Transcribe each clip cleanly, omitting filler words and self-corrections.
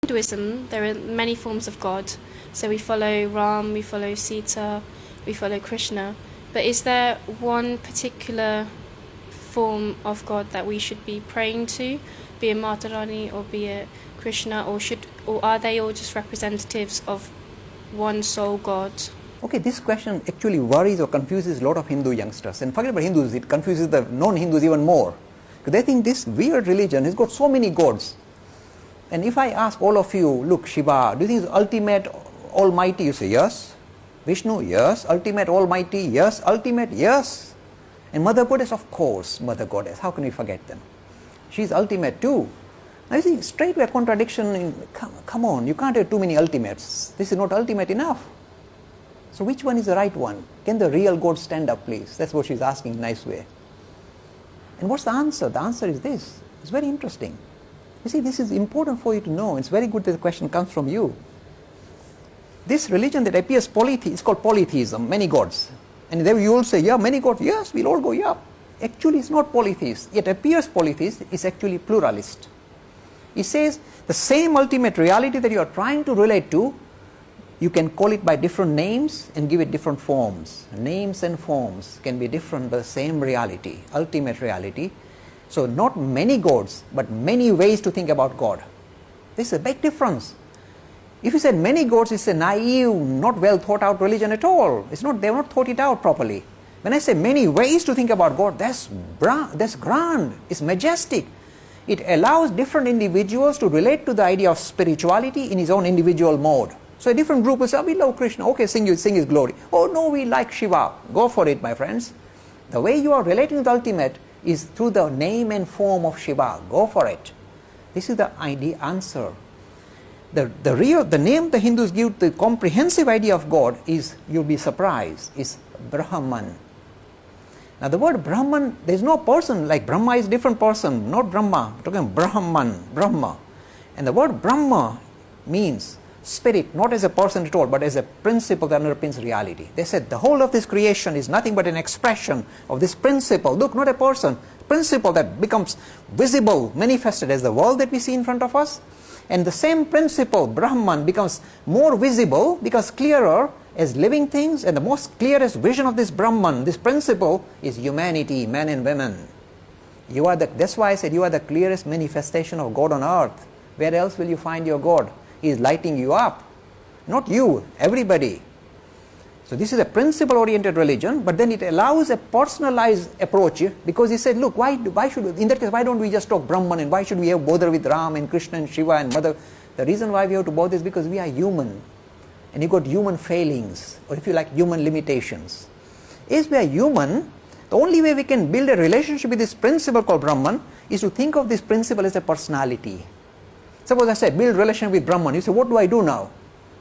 Hinduism, there are many forms of God. So we follow Ram, we follow Sita, we follow Krishna. But is there one particular form of God that we should be praying to, be it Mata Rani or be it Krishna, or are they all just representatives of one sole God? Okay, this question actually worries or confuses a lot of Hindu youngsters. And forget about Hindus, it confuses the non-Hindus even more. Because they think this weird religion has got so many gods. And if I ask all of you, look, Shiva, do you think is ultimate almighty? You say yes. Vishnu, yes. Ultimate almighty, yes. Ultimate, yes. And Mother Goddess, of course, Mother Goddess. How can we forget them? She's ultimate too. Now you see, straightway contradiction, come on, you can't have too many ultimates. This is not ultimate enough. So which one is the right one? Can the real God stand up, please? That's what she's asking in a nice way. And what's the answer? The answer is this. It's very interesting. You see, this is important for you to know. It's very good that the question comes from you. This religion that appears polytheism is called polytheism, many gods. And then you all say, yeah, many gods, yes, we'll all go, yeah. Actually, it's not polytheist. It appears polytheist, it's actually pluralist. It says the same ultimate reality that you are trying to relate to, you can call it by different names and give it different forms. Names and forms can be different, but the same reality, ultimate reality. So not many gods, but many ways to think about God. This is a big difference. If you said many gods, it's a naive, not well thought out religion at all. It's not, they've not thought it out properly. When I say many ways to think about God, that's grand, it's majestic. It allows different individuals to relate to the idea of spirituality in his own individual mode. So a different group will say, oh, we love Krishna, okay, sing his glory. Oh no, we like Shiva. Go for it, my friends. The way you are relating to the ultimate is through the name and form of Shiva. Go for it. This is the answer. The name the Hindus give the comprehensive idea of God is, you'll be surprised, is Brahman. Now the word Brahman, there is no person, like Brahma is a different person, not Brahma. We're talking Brahman, Brahma. And the word Brahma means spirit, not as a person at all, but as a principle that underpins reality. They said the whole of this creation is nothing but an expression of this principle. Look, not a person, principle that becomes visible, manifested as the world that we see in front of us. And the same principle, Brahman, becomes more visible, becomes clearer as living things, and the most clearest vision of this Brahman, this principle, is humanity, men and women. That's why I said you are the clearest manifestation of God on earth. Where else will you find your God? He is lighting you up. Not you, everybody. So this is a principle-oriented religion, but then it allows a personalized approach, because he said, look, why should we, in that case, why don't we just talk Brahman, and why should we have bother with Ram and Krishna and Shiva and Mother? The reason why we have to bother is because we are human, and you've got human failings, or if you like, human limitations. As we are human, the only way we can build a relationship with this principle called Brahman is to think of this principle as a personality. Suppose I say, build relation with Brahman. You say, what do I do now?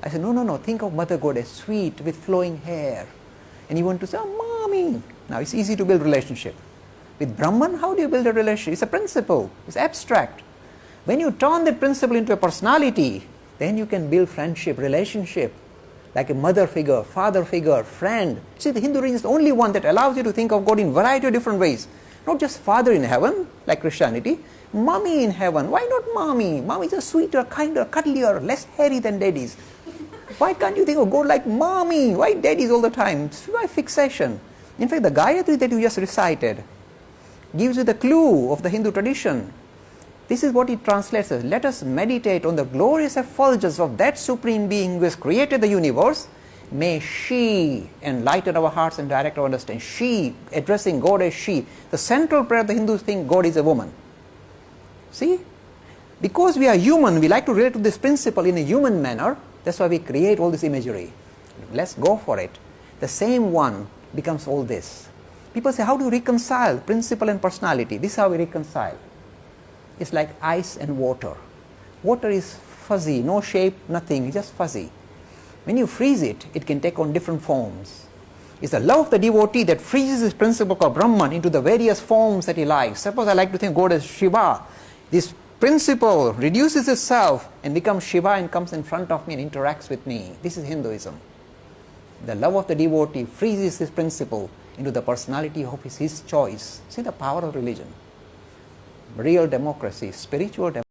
I said, no, think of Mother Goddess, sweet, with flowing hair. And you want to say, oh, mommy. Now, it's easy to build relationship. With Brahman, how do you build a relationship? It's a principle. It's abstract. When you turn that principle into a personality, then you can build friendship, relationship, like a mother figure, father figure, friend. See, the Hindu religion is the only one that allows you to think of God in a variety of different ways. Not just father in heaven, like Christianity. Mommy in heaven. Why not mommy? Mommy is a sweeter, kinder, cuddlier, less hairy than daddies. Why can't you think of God like mommy? Why daddies all the time? Why fixation? In fact, the Gayatri that you just recited gives you the clue of the Hindu tradition. This is what it translates as, let us meditate on the glorious effulgence of that Supreme Being who has created the universe. May she enlighten our hearts and direct our understanding. She, addressing God as she. The central prayer of the Hindus think God is a woman. See? Because we are human, we like to relate to this principle in a human manner. That's why we create all this imagery. Let's go for it. The same one becomes all this. People say, how do you reconcile principle and personality? This is how we reconcile. It's like ice and water. Water is fuzzy, no shape, nothing, it's just fuzzy. When you freeze it, it can take on different forms. It's the love of the devotee that freezes this principle called Brahman into the various forms that he likes. Suppose I like to think God as Shiva. This principle reduces itself and becomes Shiva and comes in front of me and interacts with me. This is Hinduism. The love of the devotee freezes this principle into the personality of his choice. See the power of religion. Real democracy, spiritual democracy.